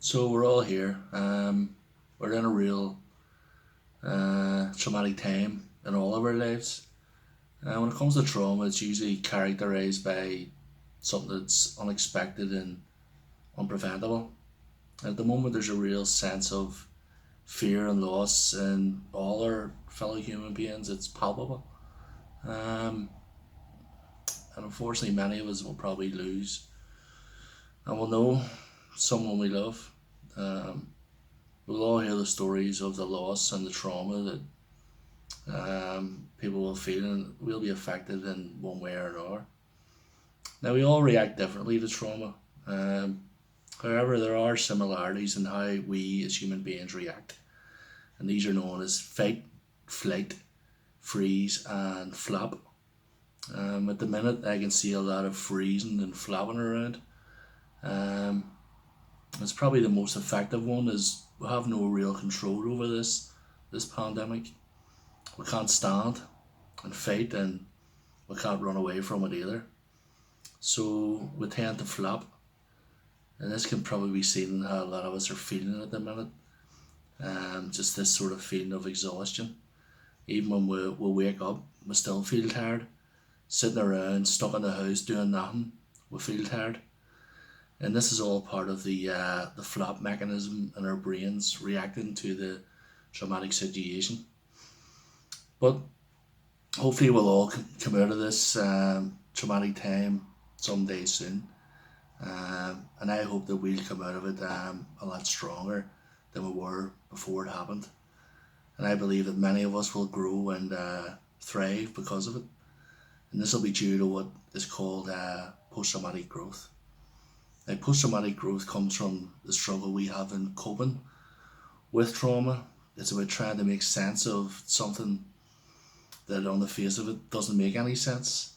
So we're all here. We're in a real traumatic time in all of our lives. When it comes to trauma, it's usually characterized by something that's unexpected and unpreventable. At the moment, there's a real sense of fear and loss in all our fellow human beings. It's palpable. Um, and unfortunately, many of us will probably lose and will know someone we love. Um, we'll all hear the stories of the loss and the trauma that people will feel and will be affected in one way or another. Now, we all react differently to trauma. Um, However, there are similarities in how we as human beings react, and these are known as fight, flight, freeze, and flap. At the minute, I can see a lot of freezing and flapping around. Um, it's probably the most effective one, is we have no real control over this pandemic. We can't stand and fight, and we can't run away from it either. So we tend to flop, and this can probably be seen in how a lot of us are feeling at the minute. Just this sort of feeling of exhaustion. Even when we wake up, we still feel tired. Sitting around, stuck in the house doing nothing, we feel tired. And this is all part of the flop mechanism in our brains reacting to the traumatic situation. But hopefully, we'll all come out of this traumatic time someday soon. And I hope that we'll come out of it a lot stronger than we were before it happened. And I believe that many of us will grow and thrive because of it. And this will be due to what is called post traumatic growth. Now, post traumatic growth comes from the struggle we have in coping with trauma. It's about trying to make sense of something that, on the face of it, doesn't make any sense.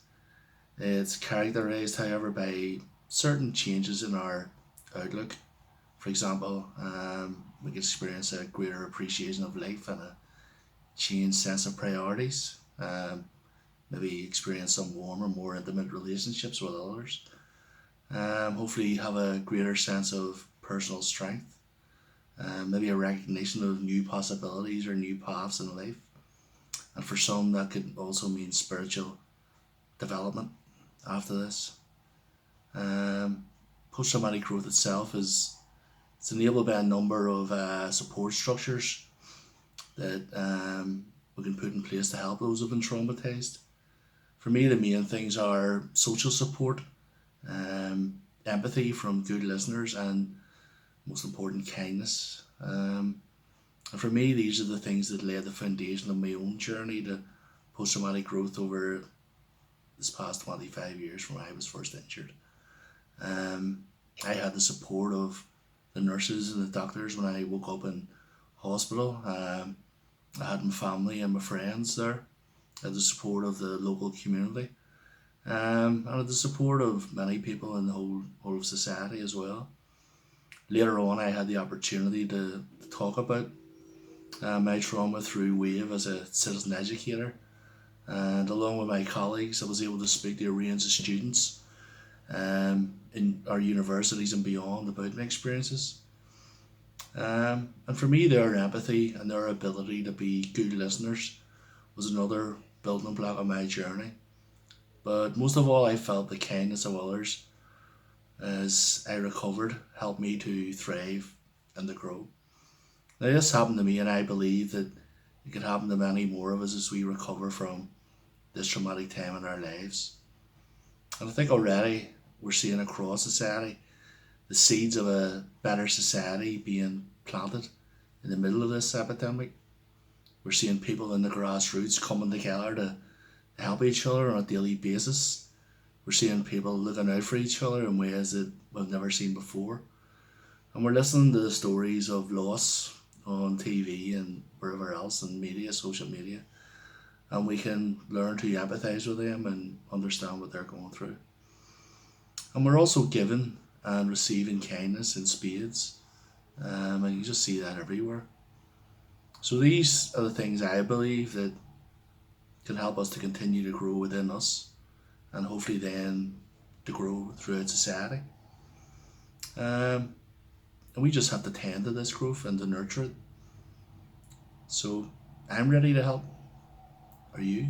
It's characterized, however, by certain changes in our outlook. For example, we can experience a greater appreciation of life and a changed sense of priorities. Maybe experience some warmer, more intimate relationships with others. Hopefully, have a greater sense of personal strength. Maybe a recognition of new possibilities or new paths in life. And for some, that could also mean spiritual development after this. Post traumatic growth itself is it's enabled by a number of support structures that we can put in place to help those who've been traumatized. For me, the main things are social support, empathy from good listeners, and most important, kindness. And for me, these are the things that laid the foundation of my own journey to post traumatic growth over this past 25 years from when I was first injured. Um, I had the support of the nurses and the doctors when I woke up in hospital. I had my family and my friends there. I had the support of the local community. And I had the support of many people in the whole of society as well. Later on, I had the opportunity to talk about my trauma through WAVE as a citizen educator. And along with my colleagues, I was able to speak to a range of students in our universities and beyond about my experiences. And for me, their empathy and their ability to be good listeners was another building block of my journey. But most of all, I felt the kindness of others as I recovered helped me to thrive and to grow. Now, this happened to me, and I believe that it could happen to many more of us as we recover from this traumatic time in our lives. And I think already we're seeing across society the seeds of a better society being planted in the middle of this epidemic. We're seeing people in the grassroots coming together to help each other on a daily basis. We're seeing people looking out for each other in ways that we've never seen before. And we're listening to the stories of loss on TV and wherever else in media, social media. And we can learn to empathize with them and understand what they're going through. And we're also giving and receiving kindness in spades. And you just see that everywhere. So these are the things I believe that can help us to continue to grow within us and hopefully then to grow throughout society. Um, And we just have to tend to this growth and to nurture it. So I'm ready to help. Are you?